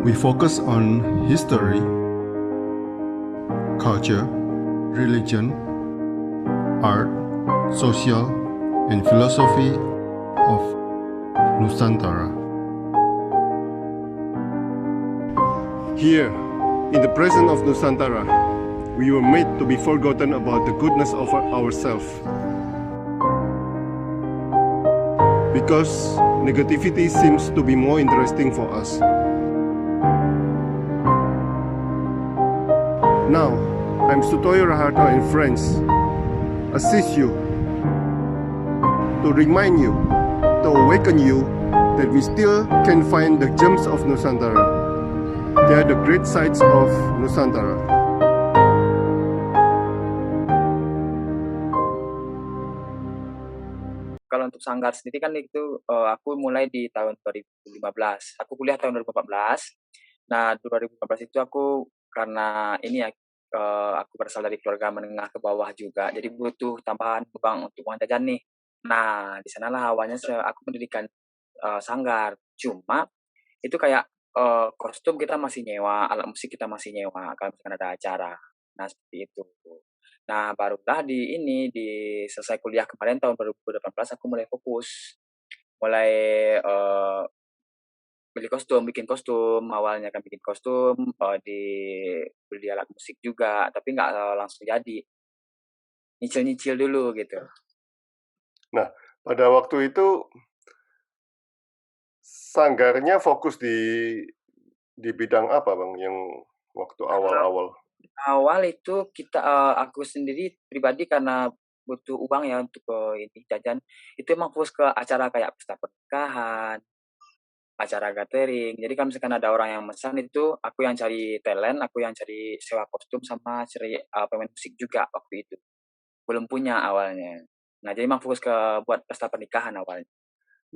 We focus on history, culture, religion, art, social, and philosophy of Nusantara. Here, in the presence of Nusantara, we were made to be forgotten about the goodness of ourselves. Because negativity seems to be more interesting for us. Now, I'm Sutoyo Raharto and friends assist you to remind you, to awaken you that we still can find the gems of Nusantara. They are the great sights of Nusantara. Kalau untuk Sanggar sendiri kan itu aku mulai di tahun 2015. Aku kuliah tahun 2014. Nah, 2015 itu aku karena ini ya aku berasal dari keluarga menengah ke bawah juga. Jadi butuh tambahan uang untuk uang jajan nih. Nah, di sanalah awalnya aku mendirikan Sanggar. Cuma itu kayak kostum kita masih nyewa, alat musik kita masih nyewa kalau misalkan ada acara. Nah, seperti itu. Nah, barulah selesai kuliah kemarin tahun 2018 aku mulai fokus. Mulai bikin kostum, awalnya kan bikin kostum, beli alat musik juga, tapi nggak langsung jadi. Nyicil-nyicil dulu gitu. Nah, pada waktu itu Sanggarnya fokus di bidang apa, Bang, yang waktu awal-awal? Awal itu aku sendiri pribadi karena butuh uang ya untuk ini jajan, itu emang fokus ke acara kayak pesta pernikahan, acara gathering. Jadi kalau misalkan ada orang yang mesan itu aku yang cari talent, aku yang cari sewa kostum sama cari pemain musik juga waktu itu. Belum punya awalnya. Nah, jadi emang fokus ke buat pesta pernikahan awalnya.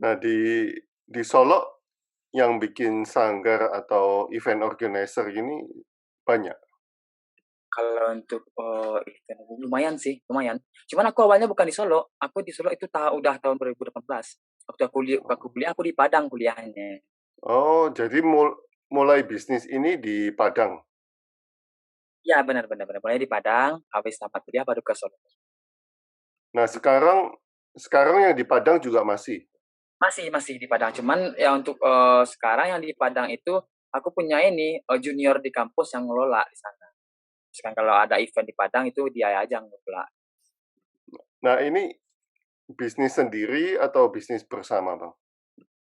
Nah, di Solo yang bikin sanggar atau event organizer ini banyak? Kalau untuk event lumayan sih, lumayan. Cuman aku awalnya bukan di Solo, aku di Solo itu udah tahun 2018. Waktu aku kuliah aku di Padang kuliahnya. Oh, jadi mulai bisnis ini di Padang? Iya, benar. Mulai di Padang, habis tamat kuliah baru ke Solo. Nah, sekarang yang di Padang juga masih? Masih di Padang. Cuman ya untuk sekarang yang di Padang itu aku punya ini junior di kampus yang ngelola di sana. Sekarang kalau ada event di Padang itu dia aja yang ngelola. Nah, ini bisnis sendiri atau bisnis bersama, Bang?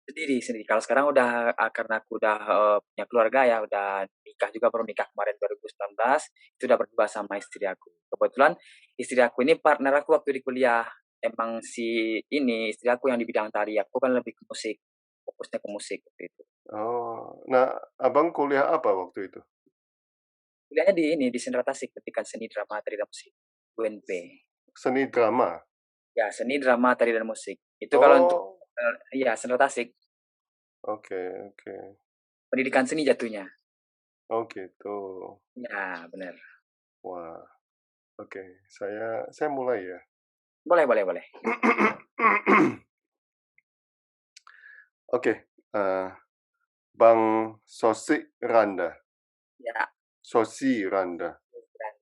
Sendiri. Kalau sekarang udah karena aku udah punya keluarga ya, udah nikah juga, baru nikah kemarin 2019, itu udah berdua sama istri aku. Kebetulan istri aku ini partner aku waktu di kuliah. Emang istri aku yang di bidang tari, aku kan lebih ke musik, fokusnya ke musik waktu itu. Oh, nah Abang kuliah apa waktu itu? Kuliahnya di Sentra Tasik, Pendidikan Seni Drama Tari dan Musik, UNP. Seni drama? Ya, seni drama tari dan musik. Itu kalau untuk Oh, iya, Sentra Tasik, oke. pendidikan seni jatuhnya. Oh gitu. Ya, benar. Wah, oke. Saya mulai ya. Boleh. Oke, Bang Sosi Randa. Ya, Sosi Randa.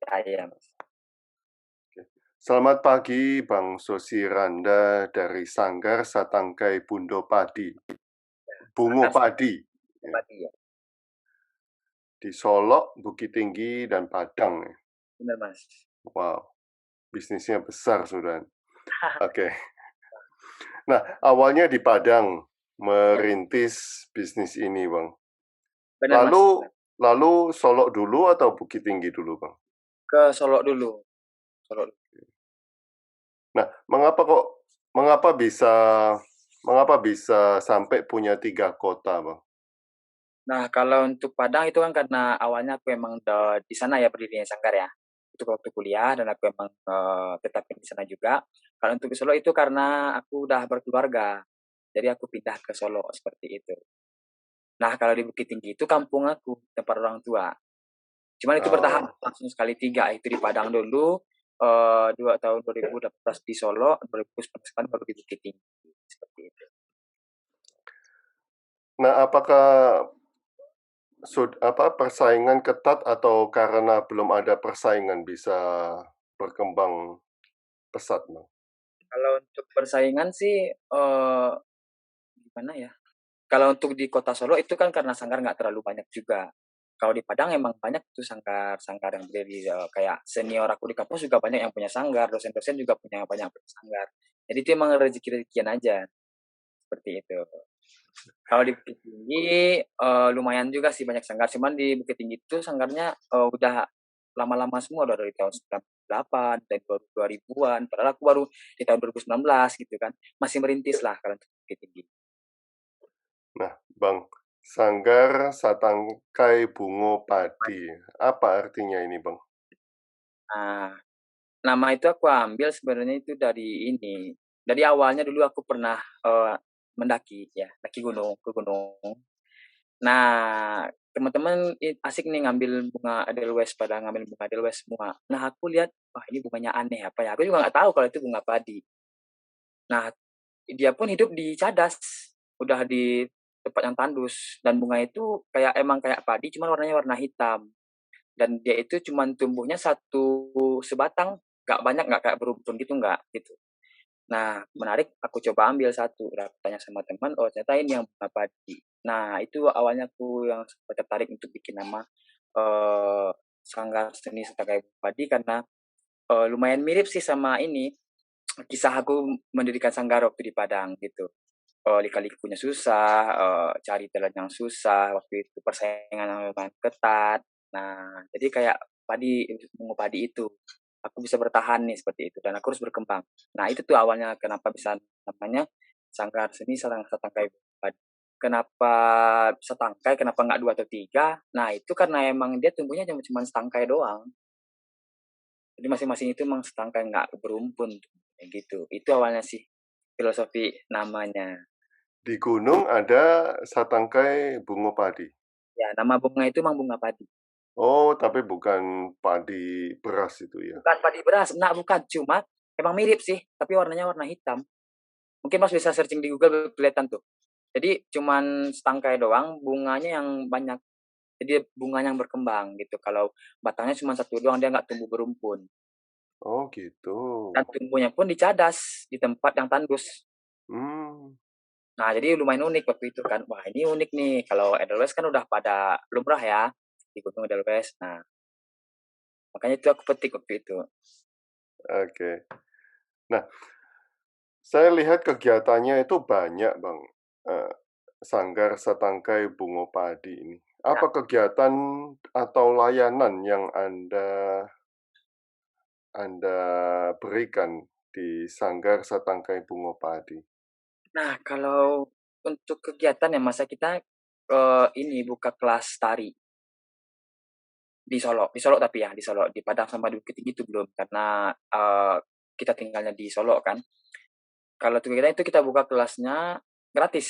saya Mas. Selamat pagi, Bang Sosi Randa dari Sanggar Satangkai Bundo Padi. Bungo Padi. Ya. Di Solok, Bukit Tinggi, dan Padang. Benar, Mas. Wow, bisnisnya besar, sudah. Oke. Nah, awalnya di Padang merintis bisnis ini, Bang. Benar, Mas. Lalu Solok dulu atau Bukit Tinggi dulu, Bang? Ke Solo dulu. Nah, mengapa bisa sampai punya 3 kota, Bang? Nah, kalau untuk Padang itu kan karena awalnya aku emang di sana ya berdirinya Sanggar ya. Itu waktu kuliah dan aku emang tetap di sana juga. Kalau untuk ke Solo itu karena aku udah berkeluarga. Jadi aku pindah ke Solo seperti itu. Nah, kalau di Bukit Tinggi itu kampung aku, tempat orang tua. Cuman itu bertahap langsung sekali 3, itu di Padang dulu, 2 tahun 2018 di Solo, 2019 baru di Bukit Tinggi. Seperti itu. Nah, apakah persaingan ketat atau karena belum ada persaingan bisa berkembang pesat, Bang? Kalau untuk persaingan sih, gimana ya, kalau untuk di Kota Solo itu kan karena sanggar nggak terlalu banyak juga. Kalau di Padang emang banyak tuh sanggar-sanggar yang berdiri, kayak senior aku di kampus juga banyak yang punya sanggar, dosen-dosen juga punya banyak yang punya sanggar. Jadi itu emang rezeki-rezekian aja, seperti itu. Kalau di Bukit Tinggi, lumayan juga sih banyak sanggar, cuman di Bukit Tinggi itu sanggarnya, udah lama-lama semua, udah dari tahun 98, dari 2000-an, padahal aku baru di tahun 2019 gitu kan, masih merintis lah kalau untuk Bukit Tinggi. Nah, Bang, Sanggar Satangkai Bungo Padi, apa artinya ini, Bang? Nah, nama itu aku ambil sebenarnya itu dari ini, dari awalnya dulu aku pernah, mendaki ya, daki gunung, ke gunung. Nah, teman-teman asik nih ngambil bunga edelweiss, pada ngambil bunga edelweiss semua. Nah, aku lihat, wah ini bunganya aneh apa ya, aku juga nggak tahu kalau itu bunga padi. Nah, dia pun hidup di cadas, udah di tempat yang tandus, dan bunga itu kayak emang kayak padi, cuman warnanya warna hitam. Dan dia itu cuman tumbuhnya satu sebatang, nggak banyak, nggak kayak berumpun gitu, nggak, gitu. Nah, menarik, aku coba ambil satu, udah aku tanya sama teman, oh ternyata ini yang bunga padi. Nah, itu awalnya aku yang sempat tertarik untuk bikin nama Sanggar Seni Setakai Padi karena lumayan mirip sih sama ini, kisah aku mendirikan sanggar waktu di Padang gitu. Lika-likunya susah, cari talent yang susah, waktu itu persaingan yang lumayan ketat. Nah, jadi kayak padi, bunga padi itu, aku bisa bertahan nih seperti itu dan aku harus berkembang. Nah, itu tuh awalnya kenapa bisa namanya Sanggar Seni Satangkai Padi. Kenapa setangkai, kenapa nggak 2 atau 3? Nah, itu karena emang dia tumbuhnya cuma setangkai doang. Jadi masing-masing itu emang setangkai, nggak berumpun, kayak gitu. Itu awalnya sih filosofi namanya. Di gunung ada Satangkai Bungo Padi. Ya, nama bunga itu emang bunga padi. Oh, tapi bukan padi beras itu ya? Bukan padi beras, nah bukan. Cuma emang mirip sih, tapi warnanya warna hitam. Mungkin Mas bisa searching di Google kelihatan tuh. Jadi cuman setangkai doang, bunganya yang banyak. Jadi bunganya yang berkembang gitu. Kalau batangnya cuma satu doang, dia nggak tumbuh berumpun. Oh, gitu. Dan tumbuhnya pun di cadas, di tempat yang tandus. Hmm, Nah, jadi lumayan unik waktu itu kan. Wah, ini unik nih. Kalau Edelweiss kan udah pada lumrah ya, di Gunung Edelweiss. Nah, makanya itu aku petik waktu itu. oke. Nah, saya lihat kegiatannya itu banyak, Bang. Eh, Sanggar Satangkai Bungo Padi ini. Ya. Apa kegiatan atau layanan yang Anda berikan di Sanggar Satangkai Bungo Padi? Nah, kalau untuk kegiatan ya masa kita, ini buka kelas tari di Solo tapi ya, di Solo, di Padang sama di Bukit Tinggi itu belum, karena, kita tinggalnya di Solo kan. Kalau untuk kita itu kita buka kelasnya gratis,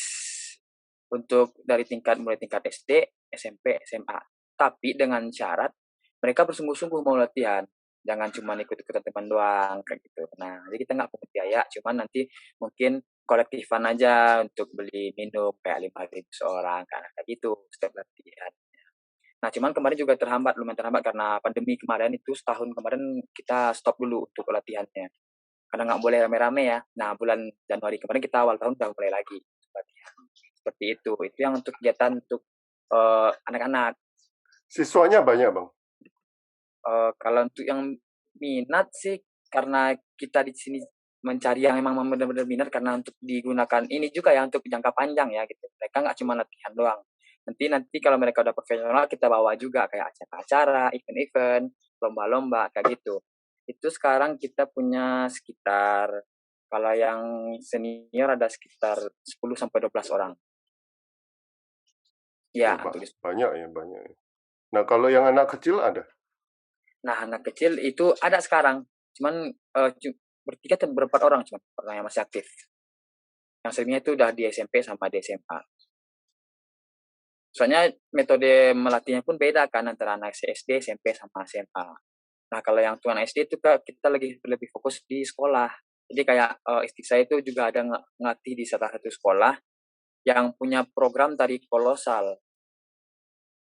untuk dari mulai tingkat SD, SMP, SMA. Tapi dengan syarat mereka bersungguh-sungguh mau latihan, jangan cuma ikut-ikutan teman doang, kayak gitu. Nah, jadi kita nggak pungut biaya, cuman nanti mungkin kolektifan aja untuk beli minum kayak 5.000 seorang, kayak gitu setiap latihan. Nah, cuman kemarin juga lumayan terhambat karena pandemi kemarin itu, setahun kemarin kita stop dulu untuk latihannya. Karena nggak boleh rame-rame ya. Nah, bulan Januari kemarin kita awal tahun udah mulai lagi latihan. Seperti itu. Itu yang untuk kegiatan untuk anak-anak. Siswanya banyak, Bang. Kalau untuk yang minat sih, karena kita di sini mencari yang memang benar-benar minat, karena untuk digunakan ini juga ya untuk jangka panjang ya gitu. Mereka nggak cuma latihan doang. Nanti nanti kalau mereka udah profesional kita bawa juga kayak acara-acara, event-event, lomba-lomba kayak gitu. Itu sekarang kita punya sekitar, kalau yang senior ada sekitar 10 sampai 12 orang. Oh, Ya, untuk banyak ya, banyak ya. Nah, kalau yang anak kecil ada? nah, anak kecil itu ada sekarang, cuman, bertiga atau berempat orang cuman orang yang masih aktif. Yang selebihnya itu udah di SMP sama di SMA. Soalnya metode melatihnya pun beda kan antara anak SD, SMP, sama SMA. Nah, kalau yang tuan SD itu Kak, kita lagi lebih fokus di sekolah. Jadi kayak, istri saya itu juga ada ngelatih di salah satu sekolah yang punya program tari kolosal.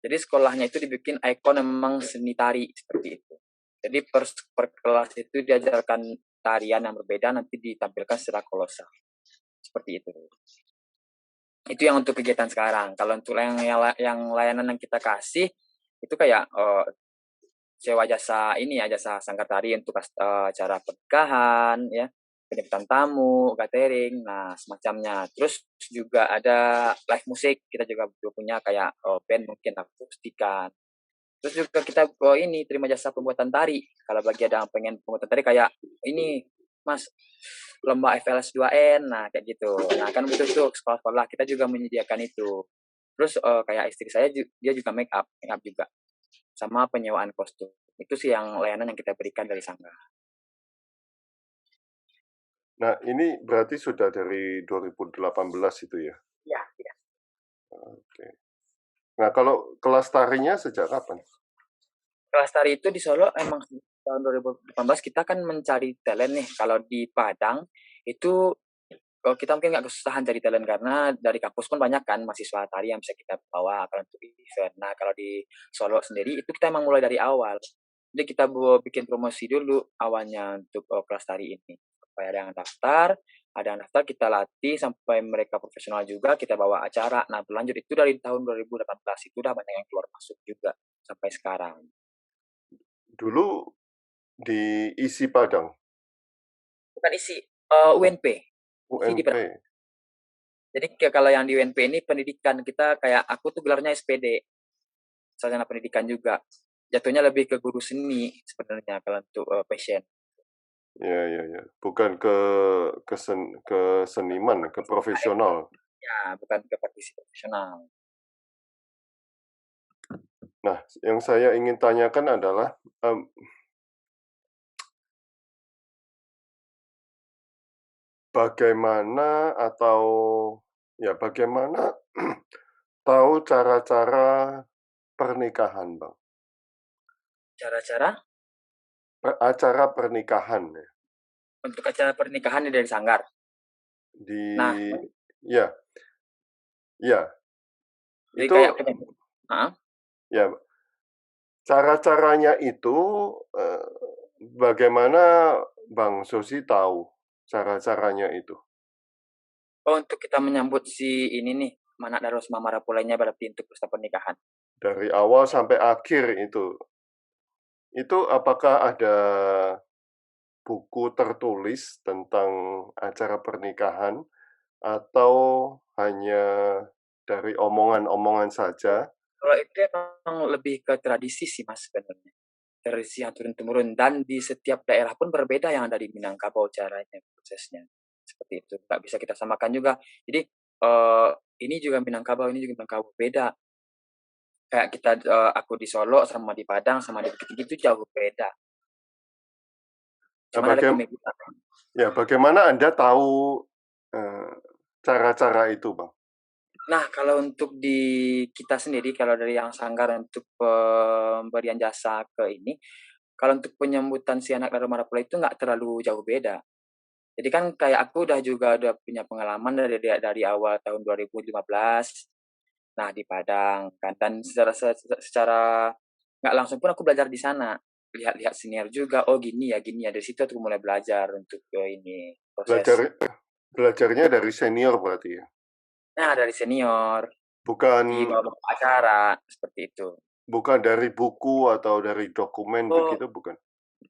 Jadi sekolahnya itu dibikin ikon memang seni tari seperti itu. Jadi per kelas itu diajarkan tarian yang berbeda nanti ditampilkan secara kolosal. Seperti itu. Itu yang untuk kegiatan sekarang. Kalau untuk yang layanan yang kita kasih itu kayak sewa jasa ini ya, jasa sanggar tari untuk acara pernikahan ya, penyambutan tamu, catering, nah semacamnya. Terus juga ada live musik, kita juga punya kayak band mungkin akustikan. Terus juga kita ini terima jasa pembuatan tari. Kalau bagi ada yang pengen pembuatan tari kayak ini Mas lomba FLS 2N, nah kayak gitu. Nah kan betul tuh sekolah-sekolah kita juga menyediakan itu. Terus kayak istri saya dia juga make up juga sama penyewaan kostum. Itu sih yang layanan yang kita berikan dari Sangga. Nah, ini berarti sudah dari 2018 itu ya? Iya, iya. Oke. Nah, kalau kelas tarinya sejak kapan? Kelas tari itu di Solo emang tahun 2018 kita kan mencari talent nih. Kalau di Padang itu kita mungkin nggak kesusahan cari talent karena dari kampus pun banyak kan mahasiswa tari yang bisa kita bawa kalau untuk event. Nah kalau di Solo sendiri itu kita emang mulai dari awal. Jadi kita bikin promosi dulu awalnya untuk kelas tari ini. Supaya ada yang daftar kita latih sampai mereka profesional juga kita bawa acara. Nah berlanjut itu dari tahun 2018 itu udah banyak yang keluar masuk juga sampai sekarang. Dulu di ISI Padang, Bukan isi UNP. Isi di UNP. Jadi kalau yang di UNP ini pendidikan kita kayak aku tuh gelarnya SPD, sarjana pendidikan juga. Jatuhnya lebih ke guru seni sebenarnya kalau untuk passion. Ya. Bukan ke seniman, ke profesional. Ya, bukan ke praktisi profesional. Nah, yang saya ingin tanyakan adalah bagaimana tahu cara-cara pernikahan, Bang? Cara-cara Acara pernikahan ya. untuk acara pernikahan dari Sanggar. Nah, Di ya, ya. jadi Itu kayak ya cara-caranya itu bagaimana Bang Sosi tahu cara-caranya itu? untuk kita menyambut si ini nih, Manak Daros Mamara Pulainya berarti untuk pesta pernikahan. Dari awal sampai akhir itu. Itu apakah ada buku tertulis tentang acara pernikahan atau hanya dari omongan-omongan saja? Kalau itu emang lebih ke tradisi sih Mas sebenarnya. Tradisi yang turun-temurun dan di setiap daerah pun berbeda yang ada di Minangkabau caranya, prosesnya. Seperti itu. Nggak bisa kita samakan juga. Jadi ini juga Minangkabau, ini juga Minangkabau beda. Kayak kita aku di Solo sama di Padang sama di Bukit Tinggi itu jauh beda. Nah, Cuman ada kemiripan. bagaimana Anda tahu cara-cara itu, Bang? Nah, kalau untuk di kita sendiri, kalau dari yang Sanggar untuk pemberian jasa ke ini, kalau untuk penyambutan si anak dari Marapula itu nggak terlalu jauh beda. Jadi kan kayak aku udah punya pengalaman dari awal tahun 2015. Nah, di Padang kan dan secara nggak langsung pun aku belajar di sana. Lihat-lihat senior juga, oh gini ya. Dari situ aku mulai belajar untuk ini proses. Belajarnya dari senior berarti ya? Nah, dari senior Bukan di bawah acara seperti itu. bukan dari buku atau dari dokumen Oh, begitu, bukan?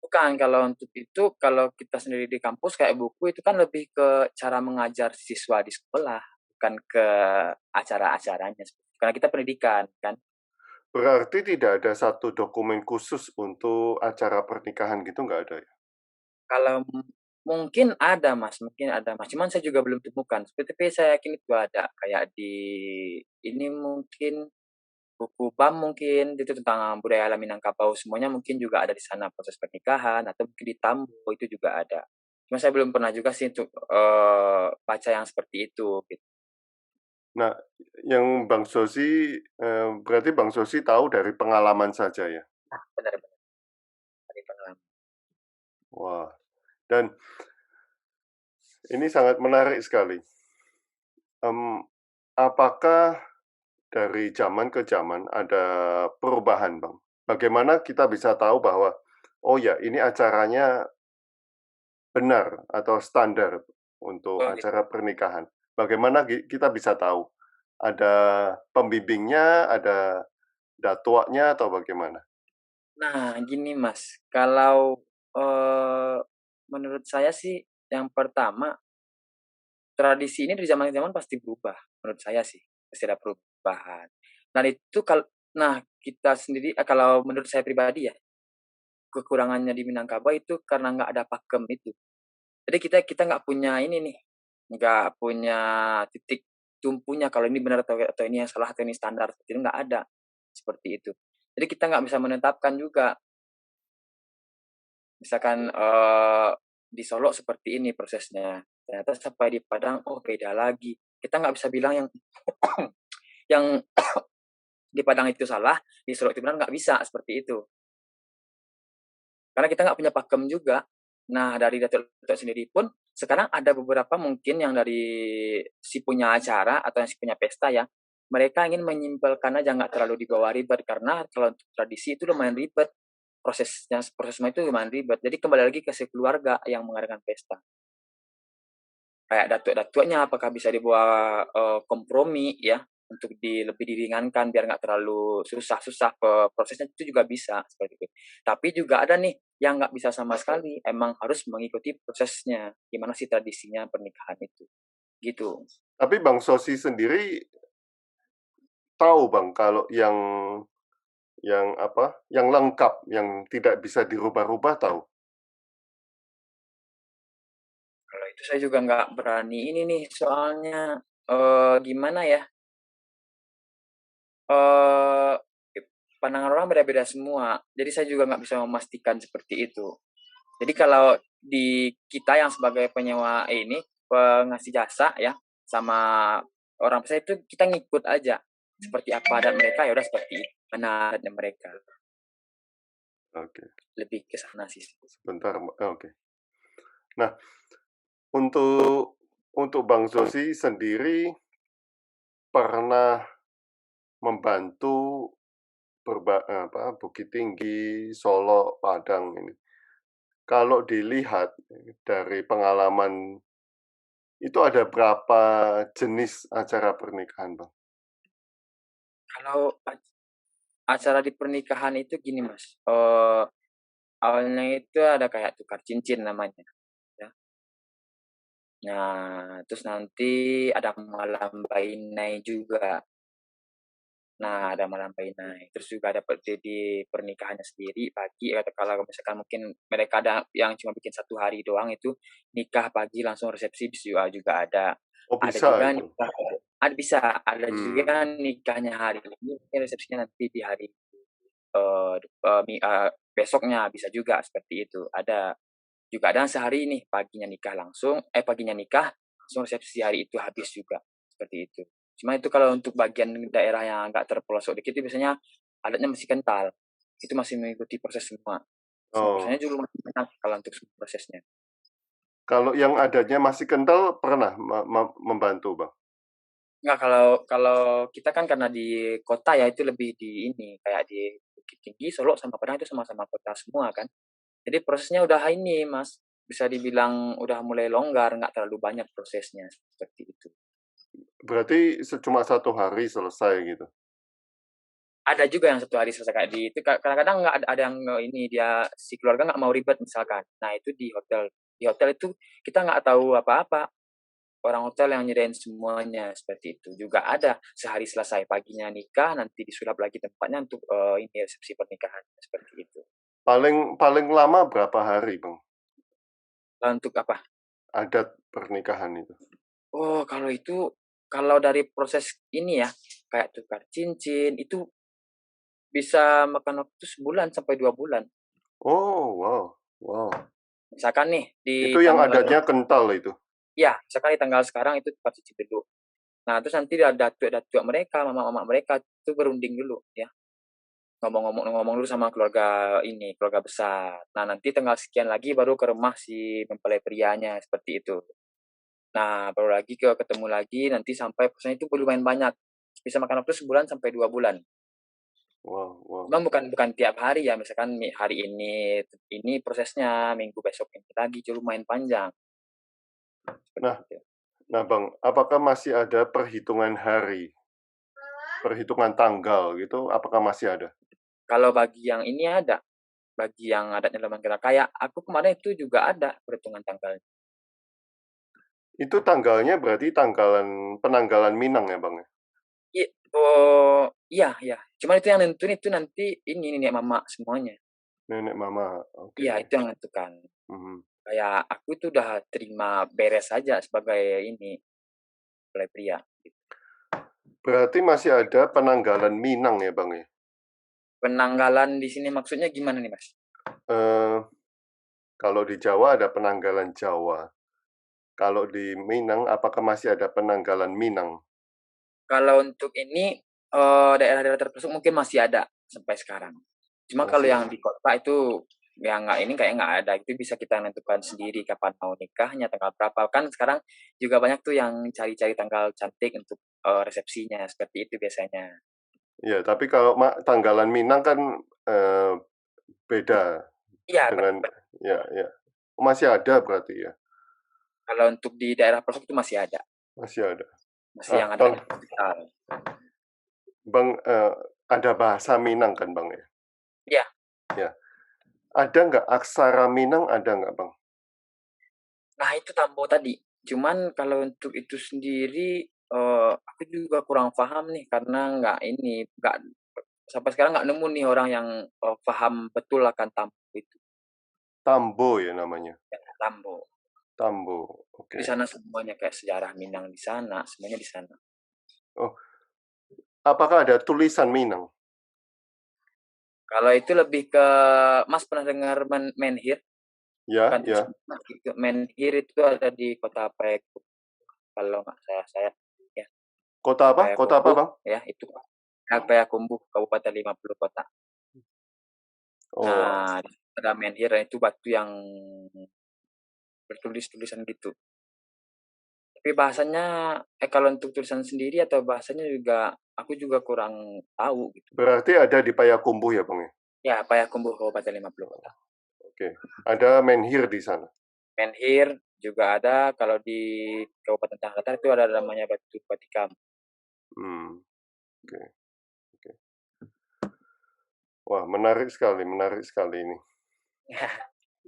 bukan. Kalau untuk itu, kalau kita sendiri di kampus kayak buku itu kan lebih ke cara mengajar siswa di sekolah, bukan ke acara-acaranya. Karena kita pendidikan kan. Berarti tidak ada satu dokumen khusus untuk acara pernikahan gitu, nggak ada ya? Kalau mungkin ada Mas, cuman saya juga belum temukan. Tapi saya yakin itu ada. Kayak di ini mungkin buku BAM mungkin itu tentang budaya alam Minangkabau semuanya mungkin juga ada di sana proses pernikahan atau mungkin di Tambo itu juga ada. Cuma saya belum pernah juga sih untuk baca yang seperti itu. Gitu. Nah, yang Bang Sosi berarti Bang Sosi tahu dari pengalaman saja ya? Nah, benar-benar dari pengalaman. Wah, dan ini sangat menarik sekali. Apakah dari zaman ke zaman ada perubahan, Bang. Bagaimana kita bisa tahu bahwa, oh ya ini acaranya benar atau standar untuk Oh, gitu. acara pernikahan? Bagaimana kita bisa tahu? Ada pembimbingnya, ada datuanya atau bagaimana? Nah, gini Mas, kalau, menurut saya sih yang pertama, tradisi ini dari zaman ke zaman pasti berubah, menurut saya sih, pasti ada perubahan. Dan itu nah, kita sendiri kalau menurut saya pribadi ya, kekurangannya di Minangkabau itu karena nggak ada pakem itu. Jadi kita nggak punya ini nih, nggak punya titik tumpunya kalau ini benar atau ini yang salah atau ini standar, itu nggak ada, seperti itu. Jadi kita nggak bisa menetapkan juga, misalkan, di Solo seperti ini prosesnya, ternyata sampai di Padang, oh beda lagi. Kita nggak bisa bilang yang yang di Padang itu salah, di Solo itu benar, nggak bisa seperti itu. Karena kita nggak punya pakem juga. Nah, dari datuk-datuk sendiri pun, sekarang ada beberapa mungkin yang dari si punya acara atau yang si punya pesta ya, mereka ingin menyimpelkan aja, nggak terlalu dibawa ribet, karena kalau untuk tradisi itu lumayan ribet, proses semua itu lumayan ribet. Jadi kembali lagi ke si keluarga yang mengadakan pesta. Kayak datuk-datuknya apakah bisa dibawa, kompromi ya, untuk lebih diringankan biar nggak terlalu susah-susah, prosesnya itu juga bisa, seperti itu. Tapi juga ada nih yang nggak bisa sama sekali, emang harus mengikuti prosesnya, gimana sih tradisinya pernikahan itu, gitu. Tapi Bang Sosi sendiri tahu Bang kalau yang lengkap, yang tidak bisa dirubah-rubah tahu? Kalau itu saya juga nggak berani ini nih, soalnya, gimana ya, eee, pandangan orang beda-beda semua, jadi saya juga nggak bisa memastikan seperti itu. Jadi kalau di kita yang sebagai penyewa ini, pengasih jasa ya, sama orang pesta itu kita ngikut aja, seperti apa adat mereka, ya udah seperti itu, mana adatnya mereka, Oke, lebih ke sana sih. sebentar, oke. Nah, untuk Bang Sosi sendiri pernah membantu Bukit Tinggi, Solo, Padang ini. Kalau dilihat dari pengalaman itu ada berapa jenis acara pernikahan, Bang? Kalau acara di pernikahan itu gini Mas, awalnya itu ada kayak tukar cincin namanya, ya. Nah, terus nanti ada malam bainai juga. Nah, ada malam bainai, terus juga ada di pernikahannya sendiri pagi, atau kalau misalkan mungkin mereka ada yang cuma bikin 1 hari doang itu, nikah pagi langsung resepsi juga juga ada. Oh Ada bisa juga itu? nikah bisa, ada Hmm, juga nikahnya hari ini, mungkin resepsinya nanti di hari, eee eee, besoknya, bisa juga seperti itu, ada. Juga ada yang sehari nih, paginya nikah, langsung resepsi hari itu habis juga, seperti itu. Cuma itu kalau untuk bagian daerah yang agak terpelosok dikit itu biasanya adatnya masih kental, itu masih mengikuti proses semua. Semua prosesnya oh, juga masih enak kalau untuk semua prosesnya. kalau yang adanya masih kental pernah membantu, Bang? Enggak, kalau kalau kita kan karena di kota ya, itu lebih di ini, kayak di Bukit Tinggi, Solo, sama Padang itu sama-sama kota semua kan. Jadi prosesnya udah ini Mas, bisa dibilang udah mulai longgar, nggak terlalu banyak prosesnya, seperti itu. Berarti cuma 1 hari selesai gitu? Ada juga yang 1 hari selesai kayak di itu kadang-kadang nggak ada yang ini, dia si keluarga nggak mau ribet misalkan. Nah itu di hotel. Di hotel itu kita nggak tahu apa-apa, orang hotel yang nyediain semuanya, seperti itu. Juga ada sehari selesai, paginya nikah, nanti disulap lagi tempatnya untuk, ini resepsi pernikahan, seperti itu. Paling paling lama berapa hari, Bang, Untuk apa? adat pernikahan itu? Oh kalau itu, kalau dari proses ini ya, kayak tukar cincin, itu bisa makan waktu sebulan sampai 2 bulan. Oh, wow wow. Misalkan nih di Itu yang tanggal adatnya kental itu? ya, misalkan di tanggal sekarang itu tukar cincin dulu. Nah, terus nanti ada datuk-datuk mereka, mama-mama mereka itu berunding dulu ya, ngomong dulu sama keluarga ini, keluarga besar. Nah, nanti tanggal sekian lagi baru ke rumah si mempelai prianya, seperti itu. Nah, baru lagi ketemu lagi nanti sampai prosesnya itu lumayan banyak. bisa makan waktu sebulan sampai 2 bulan. Wow, wow. Cuma bukan tiap hari ya, misalkan hari ini prosesnya, minggu besok ini lagi, jadi lumayan panjang. Seperti Nah, itu. nah Bang, apakah masih ada perhitungan hari, perhitungan tanggal gitu, apakah masih ada? Kalau bagi yang ini ada, bagi yang adatnya Leman Kera, kayak aku kemarin itu juga ada perhitungan tanggal. Itu tanggalnya berarti penanggalan Minang ya Bang ya? Iya iya, cuman itu yang nentuin itu nanti ini nenek mama semuanya. Nenek mama, oke. Iya, itu yang nentukan. Mhm. Kayak aku itu udah terima beres saja sebagai ini, oleh pria. Berarti masih ada penanggalan Minang ya Bang ya? Penanggalan di sini maksudnya gimana nih, Mas? Eh, Kalau di Jawa ada penanggalan Jawa. Kalau di Minang, apakah masih ada penanggalan Minang? Kalau untuk ini, daerah-daerah terpelosok mungkin masih ada sampai sekarang. Cuma kalau Masih yang ada. di kota itu, ya nggak ini kayak nggak ada, itu bisa kita nentukan sendiri kapan mau nikahnya, tanggal berapa. Kan sekarang juga banyak tuh yang cari-cari tanggal cantik untuk, resepsinya, seperti itu biasanya. Ya, tapi kalau tanggalan Minang kan beda Iya, dengan ya, ya. Masih ada berarti ya? kalau untuk di daerah pelosok itu masih ada, Masih ada. masih yang Bang, ada digital. Bang, ada bahasa Minang kan Bang ya? Iya, Ya. Ada nggak aksara Minang, ada nggak Bang? nah itu Tambo tadi. Cuman kalau untuk itu sendiri, aku juga kurang paham nih karena nggak sampai sekarang nggak nemu nih orang yang, paham betul akan Tambo itu, Tambo ya namanya? ya, Tambo. Tambo, oke. Di sana semuanya kayak sejarah Minang di sana, semuanya di sana. Oh, apakah ada tulisan Minang? Kalau itu lebih ke Mas pernah dengar menhir? Ya, Bukan ya. tulisan itu, menhir itu ada di kota Payakumbuh, kalau nggak saya ya, Kota apa? Kota apa Payakumbuh Bang? ya itu, ya Payakumbuh, Kabupaten 50 Kota. Oh, Nah, ada menhir itu batu yang bertulis tulisan gitu. Tapi bahasanya, kalau untuk tulisan sendiri atau bahasanya juga aku juga kurang tahu gitu. berarti ada di Payakumbuh ya Bang ya? Ya, Payakumbuh Kabupaten 50 Kota. Oke. Ada menhir di sana. Menhir juga ada, kalau di Kabupaten Tanah Datar itu ada namanya Batu Batikam. Hmm, oke, oke. Wah, menarik sekali ini.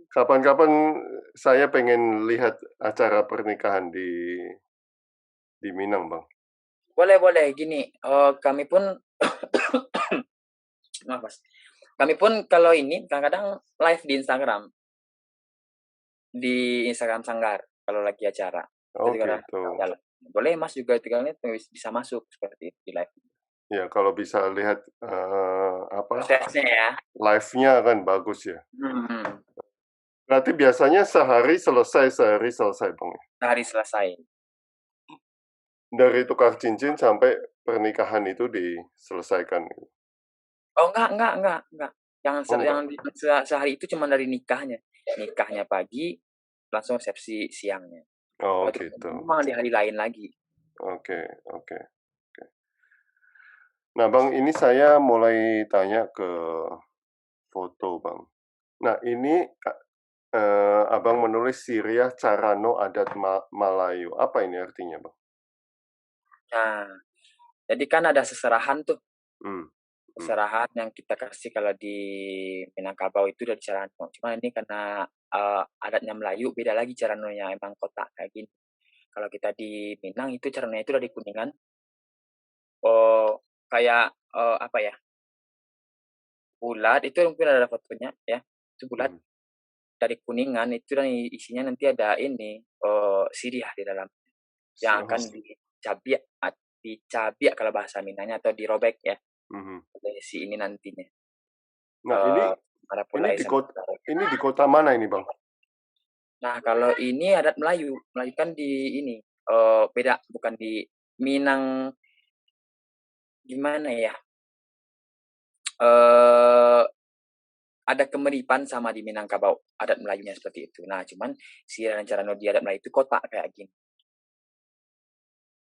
Kapan-kapan saya pengen lihat acara pernikahan di Minang, Bang. Boleh boleh, gini, kami pun maaf Mas, kami pun kalau ini kadang-kadang live di Instagram Sanggar kalau lagi acara. Oh, Itu kadang gitu. jalan. Boleh Mas juga tinggalnya bisa masuk seperti itu di live. Ya, kalau bisa lihat Prosesnya ya. live-nya kan bagus ya. Mhm. Berarti biasanya sehari selesai, Bang. Sehari selesai. Dari tukar cincin sampai pernikahan itu diselesaikan. Oh enggak. Yang Oh, enggak. sehari itu cuma dari nikahnya. Nikahnya pagi, langsung resepsi siangnya. Oh, Kalau gitu. memang di hari lain lagi. Oke, oke. Nah, Bang, ini saya mulai tanya ke foto, Bang. Nah, ini Abang menulis Siriah Carano Adat Malayu. Apa ini artinya, Bang? Nah, jadi kan ada seserahan tuh. Hmm. Seserahan yang kita kasih kalau di Minangkabau itu dari Carano. Cuma ini karena adatnya Melayu, beda lagi Caranonya, emang kotak kayak gini. Kalau kita di Minang itu Caranonya itu dari Kuningan. Oh, kayak apa ya? Bulat itu mungkin ada fotonya ya. Itu bulat Hmm. dari Kuningan itu, dan isinya nanti ada ini siriah di dalam yang akan dicabiak kalau bahasa Minangnya, atau dirobek ya Mhm. oleh si ini nantinya. Nah, ini Para ini pulai di sama kota ini di kota mana ini, Bang? Nah, kalau ini adat Melayu, Melayu kan di ini beda, bukan di Minang, gimana ya? Eh ada kemiripan sama di Minangkabau, adat Melayunya seperti itu. Nah, cuman si Carano di adat Melayu itu kotak kayak gini.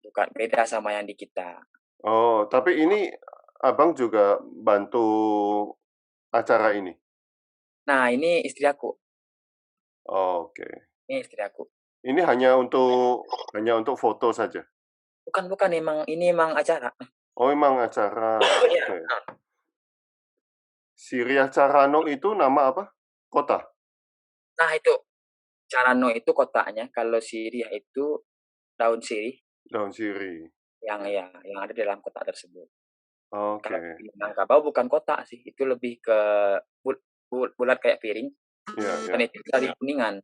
Bukan, beda sama yang di kita. Oh, tapi ini Abang juga bantu acara ini? Nah, ini istri aku. Oke. Ini istri aku. Ini hanya untuk foto saja? Bukan, bukan, ini emang acara. Oh, memang acara, Iya. oke. Siriah Carano itu nama apa? Kota? Nah, itu Carano itu kotaknya, kalau sirih itu daun sirih Daun sirih. yang ada di dalam kotak tersebut. Kalau Oke, Minangkabau bukan kotak sih, itu lebih ke bulat kayak piring, iya dan iya, itu dari kuningan.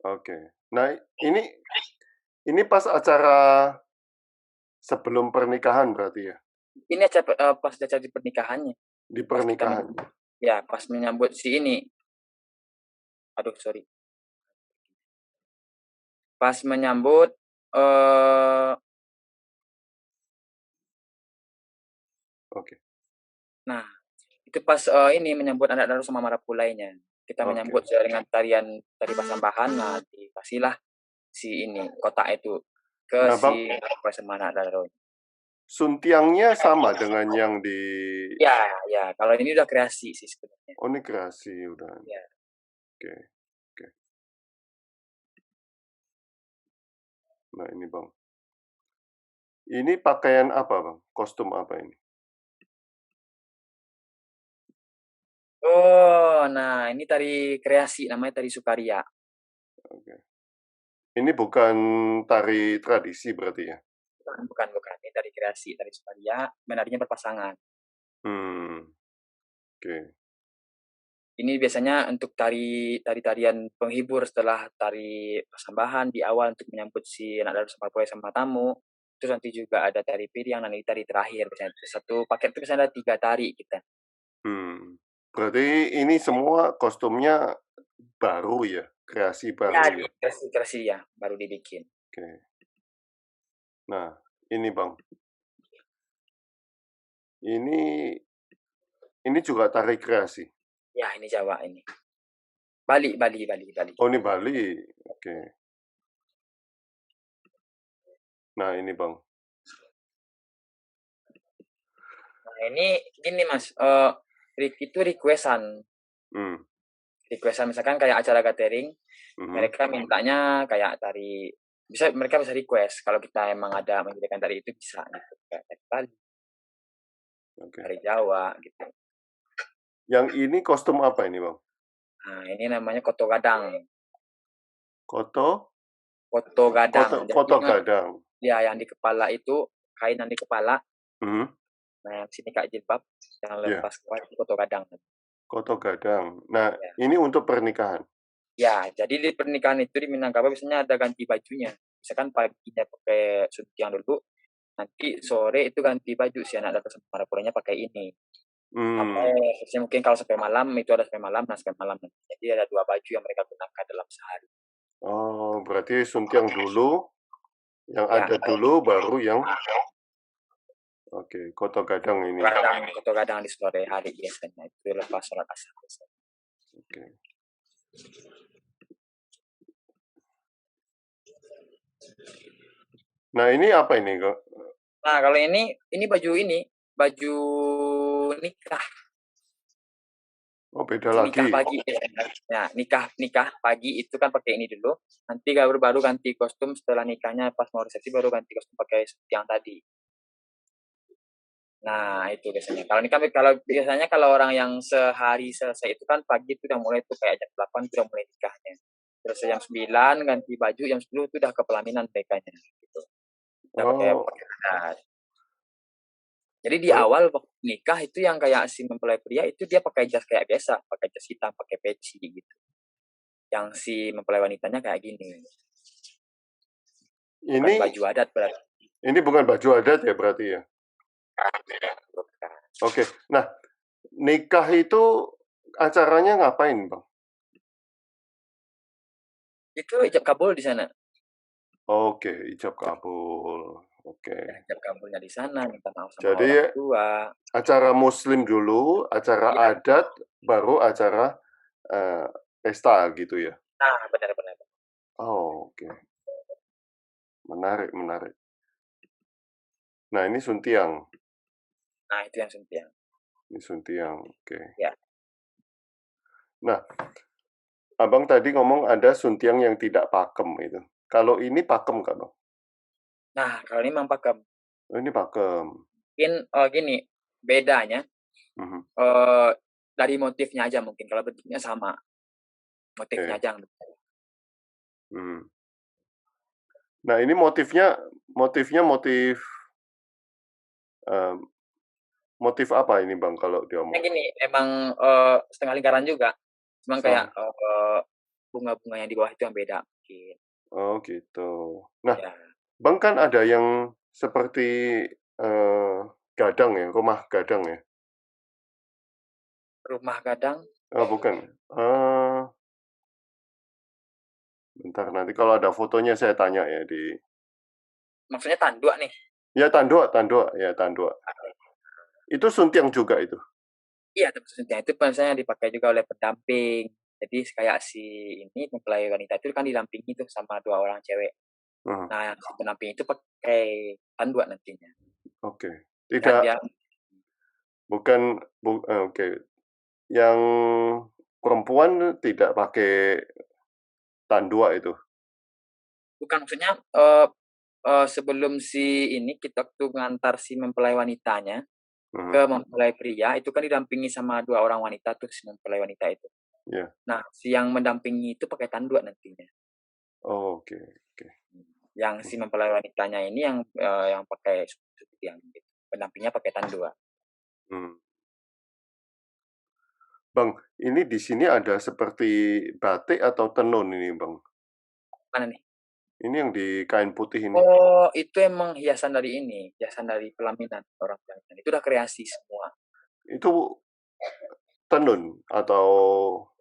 oke. Nah, ini ini pas acara sebelum pernikahan berarti ya? Ini pas acara di pernikahannya, Di pas kita pernikahan? pas menyambut si ini, aduh sorry, pas menyambut, eee, Oke nah itu pas, ini menyambut anak Daro sama Marapulainya. Kita oke. menyambut dengan tari Pasambahan, nah dikasihlah si ini, kotak itu ke Nah, Bang, si Marapulai sama anak Daro. suntiangnya sama dengan yang di Ya, ya, kalau ini udah kreasi sih sebenarnya. oh, ini kreasi udah. Ya. Oke oke. Nah, ini, Bang. Ini pakaian apa, Bang? Kostum apa ini? Oh, nah ini tari kreasi namanya tari Sukaria. Oke. Ini bukan tari tradisi berarti ya? Bukan, bukan, bukan. Ini tari kreasi, tari Sukaria, menarinya berpasangan. Hmm, oke. Ini biasanya untuk tarian penghibur setelah tari Pasambahan di awal untuk menyambut si anak Daro sama Marapulai sama tamu. Terus nanti juga ada tari piring, dan nanti tari terakhir biasanya. Satu paket itu biasanya ada 3 tari kita. Berarti ini semua kostumnya baru ya? Kreasi Ya, baru ya? kreasi ya, baru dibikin. Oke. Nah, ini Bang, ini ini juga tari kreasi? Ya, ini Jawa ini. Bali, Bali, Bali, Bali. Oh, ini Bali? Oke. Nah, ini Bang. Nah, ini gini Mas, itu request-an. Hmm, Request-an misalkan kayak acara catering, mhm, mereka mintanya kayak tari mereka bisa request kalau kita emang ada menyediakan tari itu bisa gitu, kayak tari Bali, oke. tari Jawa gitu. Yang ini kostum apa ini Bang? Nah, ini namanya koto gadang. Koto? Koto gadang. Koto Jadinya gadang? ya yang di kepala itu kain yang di kepala, Mhm, nah yang sini kayak jilbab, yang iya, lepas kepala itu koto gadang. koto gadang. Nah, Ya. ini untuk pernikahan? Ya, jadi di pernikahan itu di Minangkabau biasanya ada ganti bajunya. Misalkan paginya pakai yang dulu, nanti sore itu ganti baju si anak datang sama Marapulanya pakai ini. Sampai Hmm, mungkin kalau sampai malam itu ada sampai malam, nah sampai malam. Jadi ada 2 baju yang mereka gunakan dalam sehari. oh berarti suntiang dulu, yang Ya, ada dulu baru yang oke, koto gadang ini. kadang di sore hari biasanya itu lepas sholat asar biasanya. Oke. Nah, ini apa ini kok? Nah, kalau ini baju nikah. Oh, beda Nikah lagi. pagi biasanya. Nah, nikah pagi itu kan pakai ini dulu. Nanti baru ganti kostum setelah nikahnya pas mau resepsi baru ganti kostum pakai yang tadi. Nah, itu biasanya. Kalau biasanya kalau orang yang sehari selesai itu kan pagi itu udah mulai tuh kayak jam 8 itu udah mulai nikahnya. Terus jam 9 ganti baju, jam 10 itu udah ke pelaminan mereka gitu. Udah pakai Oh, pakai adat. Jadi di ber- awal waktu nikah itu yang kayak si mempelai pria itu dia pakai jas kayak biasa, pakai jas hitam, pakai peci gitu. Yang si mempelai wanitanya kayak gini. Bukan ini baju adat berarti. ini bukan baju adat ya berarti ya? Bukan. Oke. Nah, nikah itu acaranya ngapain, Bang? Itu ijab kabul di sana. Oke, ijab kabul. Oke. Ya, ijab kabulnya di sana, minta maaf sama Jadi orang tua. acara muslim dulu, acara Iya. adat, baru acara eh, pesta gitu ya. Nah, benar-benar. Oh, oke. Menarik, menarik. Nah, ini Suntiang. Nah, itu yang Suntiang. Ini Suntiang, oke. Ya. Nah, Abang tadi ngomong ada Suntiang yang tidak pakem itu. Kalau ini pakem kan, Bang? Nah, kalau ini memang pakem. Oh, ini pakem. Mungkin gini, bedanya Mhm, dari motifnya aja mungkin. Kalau bentuknya sama, motifnya oke. aja yang beda. Hmm. Nah, ini motifnya motif em, motif apa ini Bang kalau Yang diomong? gini, emang setengah lingkaran juga. Cuman kayak Sang. bunga-bunga yang di bawah itu yang beda mungkin. Oh, gitu. Nah, Ya, Bang kan ada yang seperti eh, gadang ya, rumah gadang ya? rumah gadang, Oh, bukan. Bentar nanti kalau ada fotonya saya tanya ya di. maksudnya tanduk nih. Ya tanduk, tanduk, ya tanduk. Itu Suntiang juga itu. Iya, tentunya itu biasanya dipakai juga oleh pendamping. Jadi kayak si ini mempelai wanita itu kan didampingi tuh sama 2 orang cewek. Hmm, Nah, si pendamping itu pakai tanduk nantinya. oke. Kan Tidak, dia bukan, oke. Yang perempuan tidak pakai tanduk itu. bukan maksudnya sebelum si ini kita tuh ngantar si mempelai wanitanya ke Mhm, mempelai pria itu kan didampingi sama 2 orang wanita tuh si mempelai wanita itu. ya. Nah, si yang mendampingi itu pakai tanduk nantinya. Oh, oke, oke. Yang si mempelai wanitanya ini yang pakai yang gitu. Pendampingnya pakai tanduk. Hmm. Bang, ini di sini ada seperti batik atau tenun ini, Bang. Mana nih? Ini yang di kain putih ini. Oh, itu emang hiasan dari ini, hiasan dari pelaminan, orang pelaminan. Itu udah kreasi semua. Itu tenun Kalau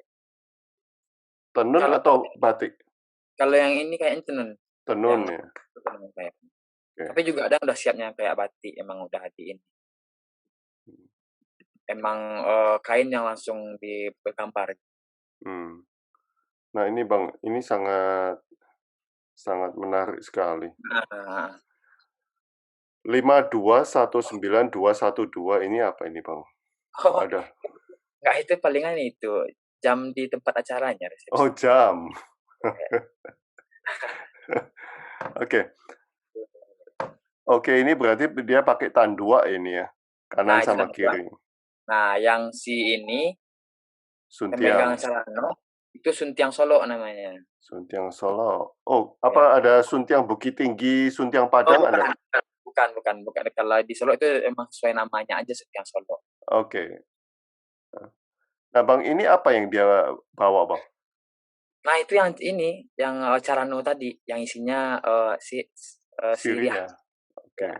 atau batik? kalau yang ini kayaknya tenun, Tenun yang ya. tenun kayak. Oke. Tapi juga ada yang udah siapnya kayak batik, emang udah di ini. Emang kain yang langsung bergambar. Hmm. Nah, ini Bang, ini sangat sangat menarik sekali. Nah, 521912 ini apa ini, Bang? oh, Ada. enggak itu palingan itu jam di tempat acaranya Oh, resepsi. jam. Oke. Oke, ini berarti dia pakai tanduk ini ya. Nah, Kanan itu sama tanda dua. kiri. Nah, yang si ini pemegang Suntiang. Sarano itu Suntiang Solo namanya. Suntiang Solo. Oh, Ya. apa ada Suntiang Bukit Tinggi, Suntiang Oh, Padang ada? bukan. Kalau di Solo itu emang sesuai namanya aja Suntiang Solo. Oke. Nah, Bang, ini apa yang dia bawa, Bang? Nah, itu yang ini, yang Carano tadi, yang isinya sirih. Siriah. Oke. Ya.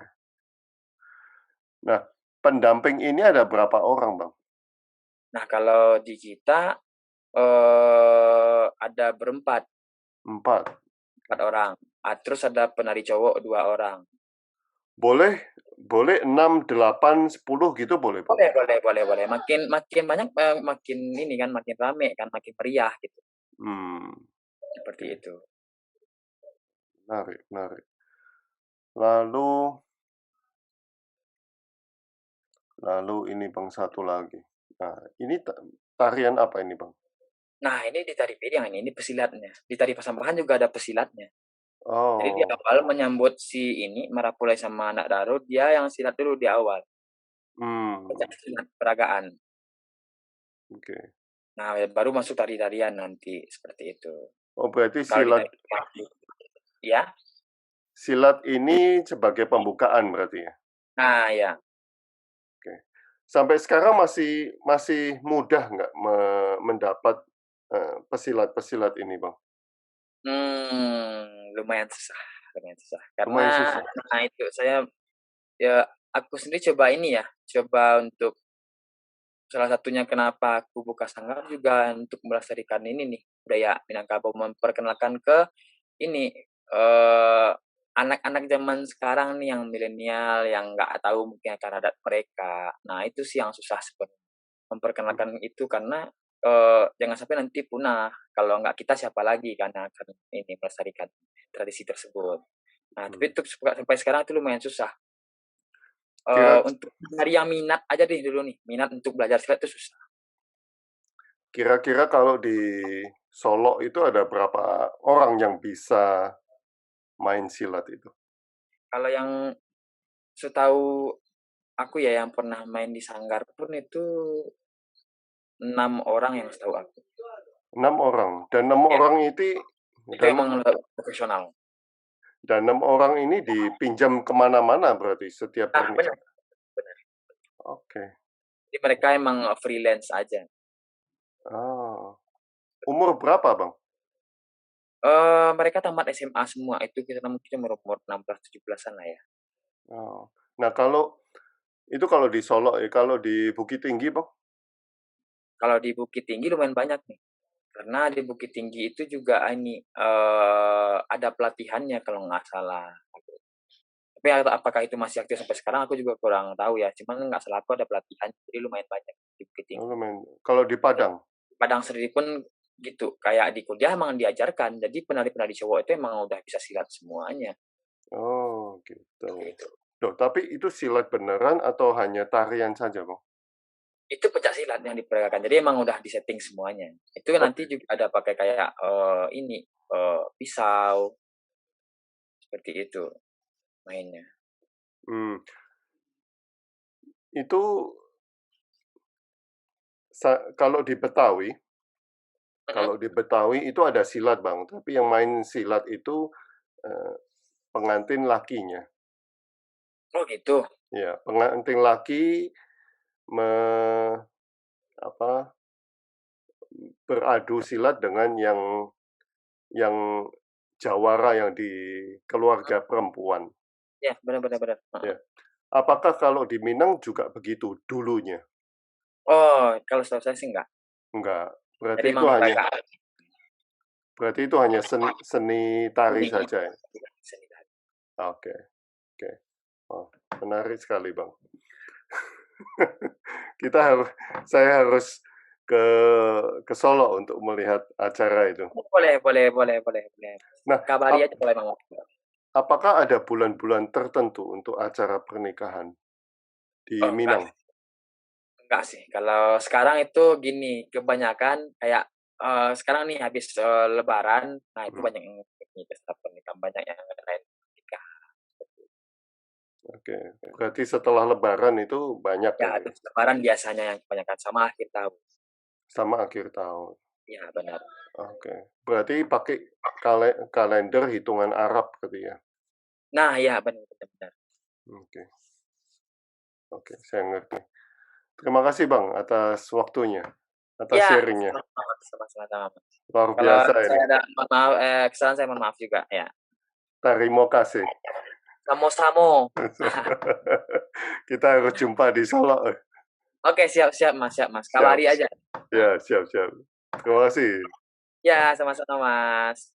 Nah, pendamping ini ada berapa orang, Bang? Nah, kalau di kita ada berempat, 4. 4 orang. Terus ada penari cowok 2 orang. Boleh boleh 6, 8, 10 gitu boleh, Bang? Boleh. Makin makin banyak makin ini kan makin rame kan, makin meriah gitu. Hmm, Seperti oke. itu. Menarik, menarik. Lalu lalu ini, Bang, satu lagi. Nah, ini tarian apa ini, Bang? Nah, ini di tari piring ini pesilatnya. Di tari Pasambahan juga ada pesilatnya. Jadi di Oh, awal menyambut si ini Marapulai sama anak Daro, dia yang silat dulu di awal. hmm, Pecah silat peragaan. oke. Nah, baru masuk tari-tarian nanti seperti itu. Oh, berarti Kalau di silat tari ya. silat ini sebagai pembukaan berarti ya? Nah, ya. Oke. Sampai sekarang masih masih mudah nggak mendapat pesilat-pesilat ini, Bang? Lumayan susah, lumayan susah. Lumayan Karena susah. nah itu saya ya aku sendiri coba ini ya, coba untuk salah satunya kenapa aku buka sanggar juga untuk melestarikan ini nih, budaya Minangkabau, memperkenalkan ke ini, anak-anak zaman sekarang nih yang milenial, yang nggak tahu mungkin akan adat mereka. Nah, itu sih yang susah sebenarnya, memperkenalkan itu karena, jangan sampai nanti punah, kalau nggak kita siapa lagi kan yang akan ini melestarikan tradisi tersebut. Nah, tapi Hmm. untuk sampai sekarang itu lumayan susah. Kira Untuk dari yang minat aja deh dulu nih, minat untuk belajar silat itu susah. kira-kira kalau di Solo itu ada berapa orang yang bisa main silat itu? Kalau yang setahu aku ya yang pernah main di Sanggar pun itu 6 orang yang setahu aku. 6 orang. Dan 6 Ya, orang itu itu emang profesional. dan 6 orang ini dipinjam kemana-mana berarti setiap Nah, benar, pernikahan. benar. Oke. Jadi mereka emang freelance aja. Ah. Umur berapa, Bang? Mereka tamat SMA semua, itu kita mungkin umur 16, 17-an lah ya. Oh. Nah, kalau di Solo ya, kalau di Bukit Tinggi, Bang? Kalau di Bukit Tinggi lumayan banyak nih, karena di Bukit Tinggi itu juga ini, ada pelatihannya kalau nggak salah. Tapi apakah itu masih aktif sampai sekarang aku juga kurang tahu ya, cuman nggak salah aku ada pelatihan, jadi lumayan banyak di Bukit Tinggi. Kalau di Padang? Padang sendiri pun gitu, kayak di kuliah emang diajarkan, jadi penari-penari cowok itu emang udah bisa silat semuanya, Oh, gitu. gitu. Loh, tapi itu silat beneran atau hanya tarian saja, Bang? Itu pencak silat yang diperagakan, jadi emang udah di-setting semuanya. Itu Oh, nanti juga ada pakai kayak, pisau, seperti itu mainnya. hmm. Itu kalau di Betawi, Mhm. itu ada silat, Bang, tapi yang main silat itu eh, pengantin lakinya. Oh gitu? Ya, pengantin laki me, apa, beradu silat dengan yang jawara yang di keluarga perempuan. Ya, benar benar benar, heeh. Ya. Apakah kalau di Minang juga begitu dulunya? Oh, kalau setahu saya sih enggak. Enggak. Jadi emang diperagakan Berarti itu hanya seni tari seni saja ya? seni tadi. Oke, oke. Oh, menarik sekali, Bang. Saya harus ke Solo untuk melihat acara itu. Boleh boleh boleh boleh boleh. Nah, Kabari aja kalau emang mau. apakah ada bulan-bulan tertentu untuk acara pernikahan di Oh, Minang? enggak sih. Kalau sekarang itu gini, kebanyakan kayak, sekarang nih habis, lebaran, nah itu Hmm, banyak yang ini pesta pernikahan, banyak yang ngerayain pernikahan. oke. Berarti setelah Lebaran itu banyak Ya, gitu ya? habis lebaran biasanya yang kebanyakan sama akhir tahun. Sama akhir tahun. Iya, benar. Oke. Berarti pakai kalender hitungan Arab gitu ya? Nah, iya benar benar benar. Oke, oke, saya ngerti. Terima kasih, Bang, atas waktunya, atas Iya, sharing-nya. sama-sama. Luar Kalau biasa saya ini. ada mohon maaf, kesalahan saya mohon maaf juga, ya. Terima kasih. Samo-samo. Kita harus jumpa di Solo. Oke, siap siap, Mas. Siap. Kabari aja. Ya, siap, siap. Terima kasih. Ya, sama-sama, Mas.